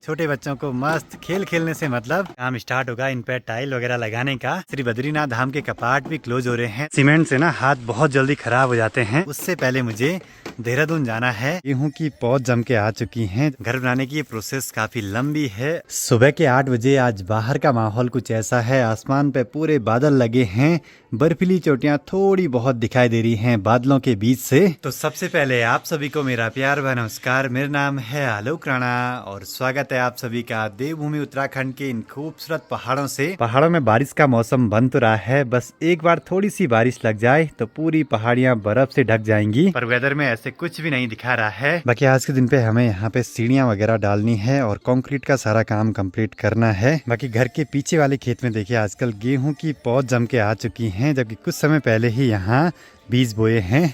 छोटे बच्चों को मस्त खेल खेलने से मतलब काम स्टार्ट होगा इन पे टाइल वगैरह लगाने का। श्री बद्रीनाथ धाम के कपाट भी क्लोज हो रहे हैं। सीमेंट से ना हाथ बहुत जल्दी खराब हो जाते हैं। उससे पहले मुझे देहरादून जाना है। गेहूं की पौध जम के आ चुकी हैं। घर बनाने की ये प्रोसेस काफी लंबी है। सुबह के 8 बजे आज बाहर का माहौल कुछ ऐसा है। आसमान पे पूरे बादल लगे हैं। बर्फीली चोटियां थोड़ी बहुत दिखाई दे रही हैं बादलों के बीच से। तो सबसे पहले आप सभी को मेरा प्यार व नमस्कार। मेरा नाम है आलोक राणा और स्वागत है आप सभी का देवभूमि उत्तराखंड के इन खूबसूरत पहाड़ों से। पहाड़ों में बारिश का मौसम बन तो रहा है, बस एक बार थोड़ी सी बारिश लग जाए तो पूरी पहाड़ियां बर्फ से ढक जाएंगी। पर वेदर में ऐसे कुछ भी नहीं दिखा रहा है। बाकी आज के दिन पे हमें यहाँ पे सीढ़ियां वगैरह डालनी है और कंक्रीट का सारा काम कंप्लीट करना है। बाकी घर के पीछे वाले खेत में देखिए आजकल गेहूं की पौध जम के आ चुकी हैं, जबकि कुछ समय पहले ही यहाँ बीज बोए हैं।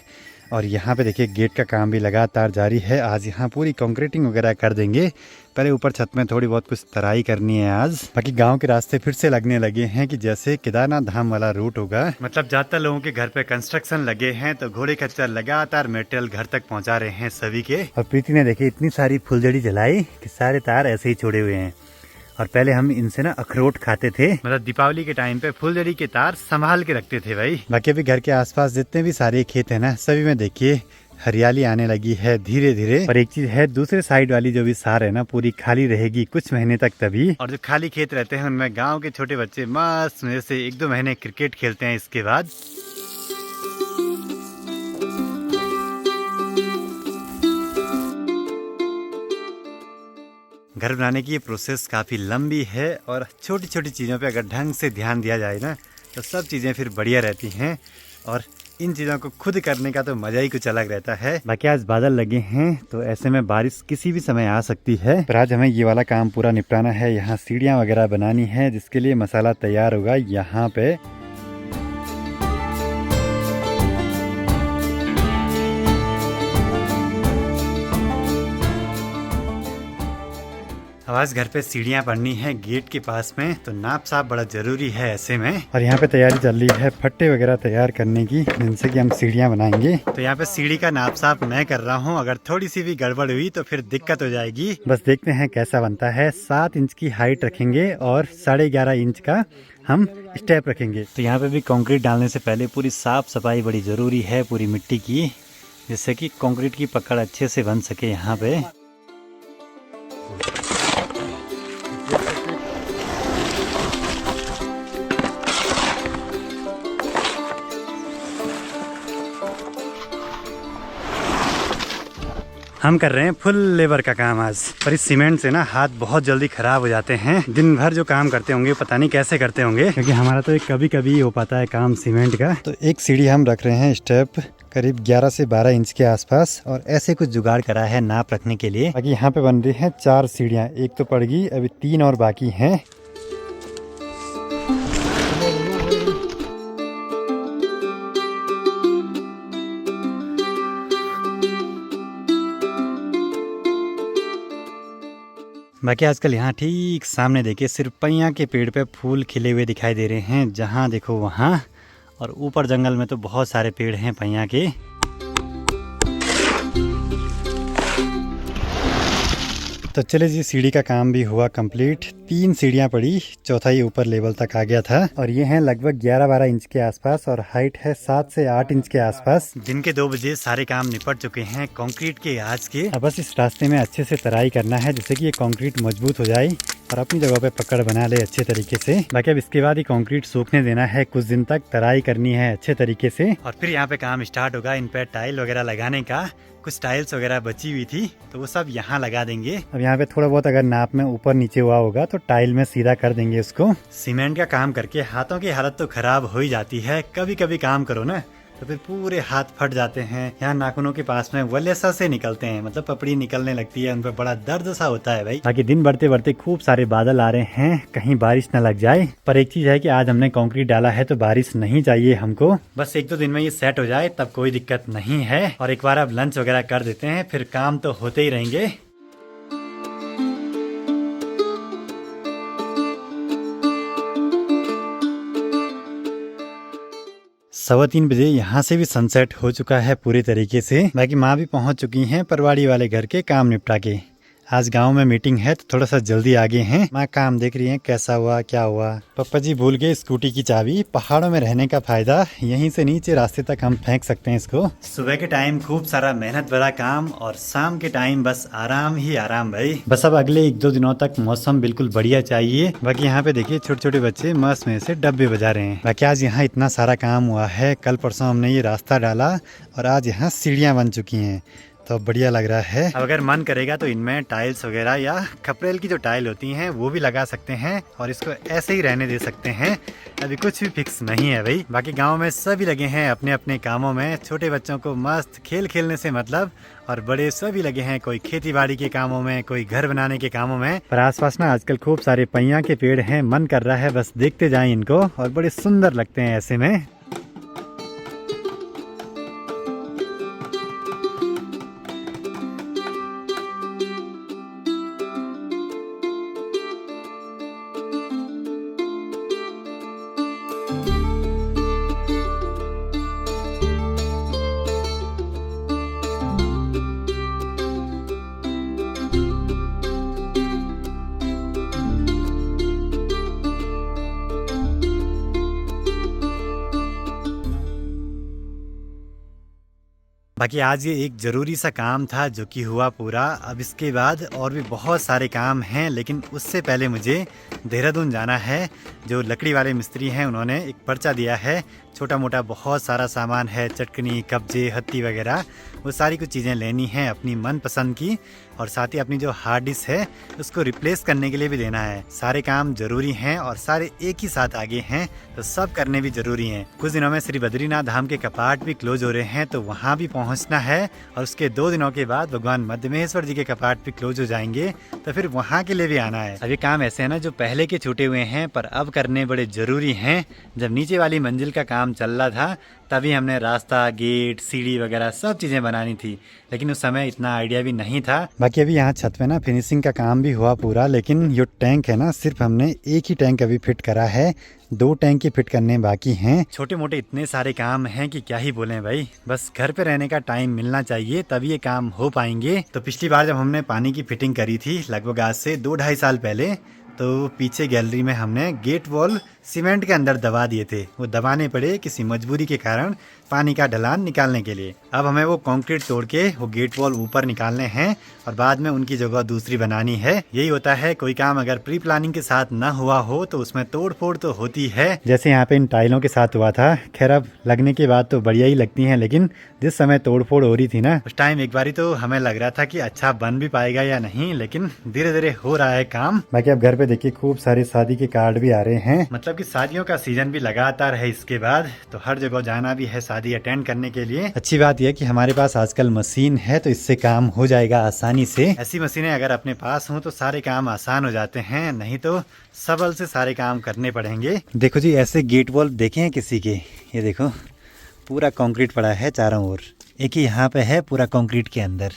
और यहाँ पे देखिए गेट का काम भी लगातार जारी है। आज यहाँ पूरी कंक्रीटिंग वगैरह कर देंगे। पहले ऊपर छत में थोड़ी बहुत कुछ तराई करनी है आज। बाकी गांव के रास्ते फिर से लगने लगे हैं कि जैसे केदारनाथ धाम वाला रूट होगा। मतलब ज्यादातर लोगों के घर पे कंस्ट्रक्शन लगे हैं तो घोड़े खच्चर लगातार मेटेरियल घर तक पहुँचा रहे हैं सभी के। और प्रीति ने देखिए इतनी सारी फुलझड़ी जलाई कि सारे तार ऐसे ही छोड़े हुए हैं। और पहले हम इनसे ना अखरोट खाते थे, मतलब दीपावली के टाइम पे फुलझड़ी के तार संभाल के रखते थे भाई। बाकी अभी घर के आसपास जितने भी सारे खेत है ना, सभी में देखिए हरियाली आने लगी है धीरे धीरे। और एक चीज है, दूसरे साइड वाली जो भी सार है ना पूरी खाली रहेगी कुछ महीने तक तभी। और जो खाली खेत रहते हैं उनमें गाँव के छोटे बच्चे मस्त मजे से 1-2 महीने क्रिकेट खेलते हैं। इसके बाद घर बनाने की ये प्रोसेस काफ़ी लंबी है और छोटी छोटी चीज़ों पे अगर ढंग से ध्यान दिया जाए ना तो सब चीज़ें फिर बढ़िया रहती हैं। और इन चीज़ों को खुद करने का तो मज़ा ही कुछ अलग रहता है। बाकी आज बादल लगे हैं तो ऐसे में बारिश किसी भी समय आ सकती है। पर आज हमें ये वाला काम पूरा निपटाना है। यहाँ सीढ़ियाँ वगैरह बनानी है जिसके लिए मसाला तैयार होगा यहाँ पे। आज घर पे सीढ़ियाँ बननी है गेट के पास में, तो नाप साफ बड़ा जरूरी है ऐसे में। और यहाँ पे तैयारी चल रही है फट्टे वगैरह तैयार करने की, जिनसे कि हम सीढ़ियाँ बनाएंगे। तो यहाँ पे सीढ़ी का नाप साफ मैं कर रहा हूँ। अगर थोड़ी सी भी गड़बड़ हुई तो फिर दिक्कत हो जाएगी। बस देखते हैं कैसा बनता है। 7 इंच की हाइट रखेंगे और 11.5 इंच का हम स्टेप रखेंगे। तो यहाँ पे भी कंक्रीट डालने से पहले पूरी साफ सफाई बड़ी जरूरी है पूरी मिट्टी की, जिससे कि कंक्रीट की पकड़ अच्छे से बन सके यहाँ पे। हम कर रहे हैं फुल लेबर का काम आज। पर इस सीमेंट से ना हाथ बहुत जल्दी खराब हो जाते हैं। दिन भर जो काम करते होंगे पता नहीं कैसे करते होंगे, क्योंकि हमारा तो कभी कभी हो पाता है काम सीमेंट का। तो एक सीढ़ी हम रख रहे हैं स्टेप करीब 11 से 12 इंच के आसपास, और ऐसे कुछ जुगाड़ करा है नाप रखने के लिए। बाकी यहाँ पे बन रही है 4 सीढ़ियाँ, एक तो पड़ गई, अभी 3 और बाकी हैं। बाकी आजकल यहाँ ठीक सामने देखिए सिर्फ पैया के पेड़ पे फूल खिले हुए दिखाई दे रहे हैं, जहाँ देखो वहाँ। और ऊपर जंगल में तो बहुत सारे पेड़ हैं पैया के। तो चले जी, सीढ़ी का काम भी हुआ कंप्लीट। 3 सीढ़ियाँ पड़ी, चौथा ही ऊपर लेवल तक आ गया था। और ये हैं लगभग 11-12 इंच के आसपास और हाइट है 7 से 8 इंच के आसपास। दिन के 2 बजे सारे काम निपट चुके हैं कंक्रीट के आज के। अब बस इस रास्ते में अच्छे से तराई करना है, जिससे कि ये कंक्रीट मजबूत हो जाए और अपनी जगह पे पकड़ बना ले अच्छे तरीके से। बाकी अब इसके बाद ही कंक्रीट सूखने देना है, कुछ दिन तक तराई करनी है अच्छे तरीके से। और फिर यहाँ पे काम स्टार्ट होगा इन पे टाइल वगैरह लगाने का। कुछ टाइल्स वगैरह बची हुई थी तो वो सब यहाँ लगा देंगे। अब यहाँ पे थोड़ा बहुत अगर नाप में ऊपर नीचे हुआ होगा तो टाइल में सीधा कर देंगे उसको। सीमेंट का काम करके हाथों की हालत तो खराब हो ही जाती है। कभी कभी काम करो ना तो फिर पूरे हाथ फट जाते हैं। यहाँ नाखूनों के पास में वलेसा से निकलते हैं, मतलब पपड़ी निकलने लगती है, उन पर बड़ा दर्द सा होता है भाई। बाकी दिन बढ़ते बढ़ते खूब सारे बादल आ रहे हैं, कहीं बारिश न लग जाए। पर एक चीज है कि आज हमने कंक्रीट डाला है तो बारिश नहीं चाहिए हमको। बस 1-2 दिन में ये सेट हो जाए तब कोई दिक्कत नहीं है। और एक बार अब लंच वगैरह कर देते हैं, फिर काम तो होते ही रहेंगे। 3:15 बजे यहाँ से भी सनसेट हो चुका है पूरी तरीके से। बाकी माँ भी पहुँच चुकी हैं परवाड़ी वाले घर के काम निपटा के। आज गांव में मीटिंग है तो थोड़ा सा जल्दी आगे हैं। माँ काम देख रही हैं कैसा हुआ क्या हुआ। पापा जी भूल गए स्कूटी की चाबी। पहाड़ों में रहने का फायदा, यहीं से नीचे रास्ते तक हम फेंक सकते हैं इसको। सुबह के टाइम खूब सारा मेहनत भरा काम और शाम के टाइम बस आराम ही आराम भाई। बस अब अगले 1-2 दिनों तक मौसम बिल्कुल बढ़िया चाहिए। बाकी यहाँ पे देखिए छोटे छोटे बच्चे मस्त में से डब्बे बजा रहे हैं। बाकी आज यहाँ इतना सारा काम हुआ है। कल परसों हमने ये रास्ता डाला और आज यहाँ सीढ़ियाँ बन चुकी हैं तो बढ़िया लग रहा है। अब अगर मन करेगा तो इनमें टाइल्स वगैरह या खपरेल की जो टाइल होती हैं वो भी लगा सकते हैं और इसको ऐसे ही रहने दे सकते हैं। अभी कुछ भी फिक्स नहीं है भाई। बाकी गांव में सभी लगे हैं अपने अपने कामों में। छोटे बच्चों को मस्त खेल खेलने से मतलब, और बड़े सभी लगे हैं कोई खेती बाड़ी के कामों में, कोई घर बनाने के कामों में। पर आसपास ना आजकल खूब सारे पैया के पेड़ हैं। मन कर रहा है बस देखते जाएं इनको, और बड़े सुंदर लगते हैं ऐसे में। बाकी आज ये एक ज़रूरी सा काम था जो कि हुआ पूरा। अब इसके बाद और भी बहुत सारे काम हैं, लेकिन उससे पहले मुझे देहरादून जाना है। जो लकड़ी वाले मिस्त्री हैं उन्होंने एक पर्चा दिया है। छोटा मोटा बहुत सारा सामान है, चटकनी, कब्जे, हत्ती वगैरह, वो सारी कुछ चीज़ें लेनी हैं अपनी मनपसंद की। और साथ ही अपनी जो हार्ड डिस्क है उसको रिप्लेस करने के लिए भी देना है। सारे काम जरूरी हैं और सारे एक ही साथ आगे हैं तो सब करने भी जरूरी हैं। कुछ दिनों में श्री बद्रीनाथ धाम के कपाट भी क्लोज हो रहे हैं तो वहाँ भी पहुँचना है। और उसके 2 दिनों के बाद भगवान मध्यमहेश्वर जी के कपाट भी क्लोज हो जाएंगे तो फिर वहाँ के लिए भी आना है। अभी काम ऐसे है ना जो पहले के छूटे हुए हैं पर अब करने बड़े जरूरी हैं। जब नीचे वाली मंजिल का काम चल रहा था तभी हमने रास्ता, गेट, सीढ़ी वगैरह सब चीज़ें बनानी थी, लेकिन उस समय इतना आइडिया भी नहीं था। बाकी अभी यहाँ छत पे ना फिनिशिंग का काम भी हुआ पूरा, लेकिन ये टैंक है ना सिर्फ हमने एक ही टैंक अभी फिट करा है। 2 टैंक ही फिट करने बाकी हैं। छोटे मोटे इतने सारे काम हैं कि क्या ही बोलें भाई। बस घर पे रहने का टाइम मिलना चाहिए तभी ये काम हो पाएंगे। तो पिछली बार जब हमने पानी की फिटिंग करी थी लगभग आज से 2-2.5 साल पहले, तो पीछे गैलरी में हमने गेट वॉल सीमेंट के अंदर दबा दिए थे। वो दबाने पड़े किसी मजबूरी के कारण पानी का ढलान निकालने के लिए। अब हमें वो कंक्रीट तोड़ के वो गेट वॉल ऊपर निकालने हैं और बाद में उनकी जगह दूसरी बनानी है। यही होता है, कोई काम अगर प्री प्लानिंग के साथ ना हुआ हो तो उसमें तोड़ फोड़ तो होती है। जैसे यहाँ पे इन टाइलों के साथ हुआ था। खैर अब लगने के बाद तो बढ़िया ही लगती हैं, लेकिन जिस समय तोड़ फोड़ हो रही थी ना उस टाइम एक बारी तो हमें लग रहा था कि अच्छा बन भी पाएगा या नहीं, लेकिन धीरे धीरे हो रहा है काम। बाकी अब घर पे देखिए खूब सारे शादी के कार्ड भी आ रहे हैं। मतलब कि शादियों का सीजन भी लगातार है इसके बाद, तो हर जगह जाना भी है शादी अटेंड करने के लिए। अच्छी बात यह कि हमारे पास आजकल मशीन है तो इससे काम हो जाएगा आसानी से। ऐसी मशीनें अगर अपने पास हों तो सारे काम आसान हो जाते हैं, नहीं तो सबल से सारे काम करने पड़ेंगे। देखो जी ऐसे गेट वॉल देखे हैं किसी के? ये देखो पूरा कंक्रीट पड़ा है चारों ओर। एक ही यहाँ पे है पूरा कंक्रीट के अंदर।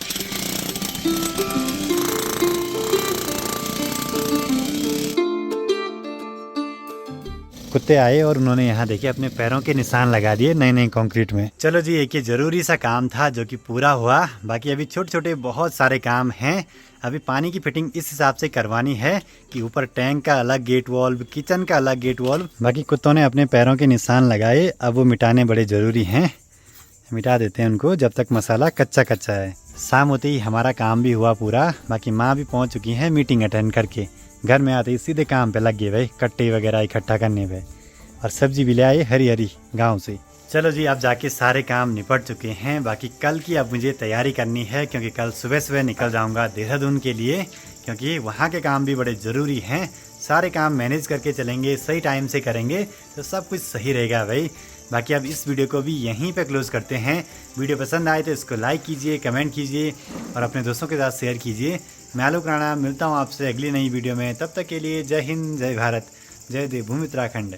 कुत्ते आए और उन्होंने यहाँ देखिए अपने पैरों के निशान लगा दिए नए नए कंक्रीट में। चलो जी एक ये जरूरी सा काम था जो कि पूरा हुआ। बाकी अभी छोटे छोटे बहुत सारे काम हैं। अभी पानी की फिटिंग इस हिसाब से करवानी है कि ऊपर टैंक का अलग गेट वॉल्व, किचन का अलग गेट वॉल्व। बाकी कुत्तों ने अपने पैरों के निशान लगाए, अब वो मिटाने बड़े जरूरी हैं। मिटा देते हैं उनको जब तक मसाला कच्चा कच्चा है। शाम होते ही हमारा काम भी हुआ पूरा। बाकी माँ भी पहुँच चुकी है मीटिंग अटेंड करके। घर में आते ही सीधे काम पे लग गए भाई, कट्टे वगैरह इकट्ठा करने पे। और सब्जी भी ले आए हरी हरी गांव से। चलो जी अब जाके सारे काम निपट चुके हैं। बाकी कल की अब मुझे तैयारी करनी है क्योंकि कल सुबह सुबह निकल जाऊंगा देहरादून के लिए, क्योंकि वहाँ के काम भी बड़े ज़रूरी हैं। सारे काम मैनेज करके चलेंगे, सही टाइम से करेंगे तो सब कुछ सही रहेगा भाई। बाकी अब इस वीडियो को भी यहीं पे क्लोज़ करते हैं। वीडियो पसंद आए तो इसको लाइक कीजिए, कमेंट कीजिए और अपने दोस्तों के साथ शेयर कीजिए। मैं आलोक राणा मिलता हूँ आपसे अगली नई वीडियो में। तब तक के लिए जय हिंद, जय भारत, जय देवभूमि उत्तराखंड।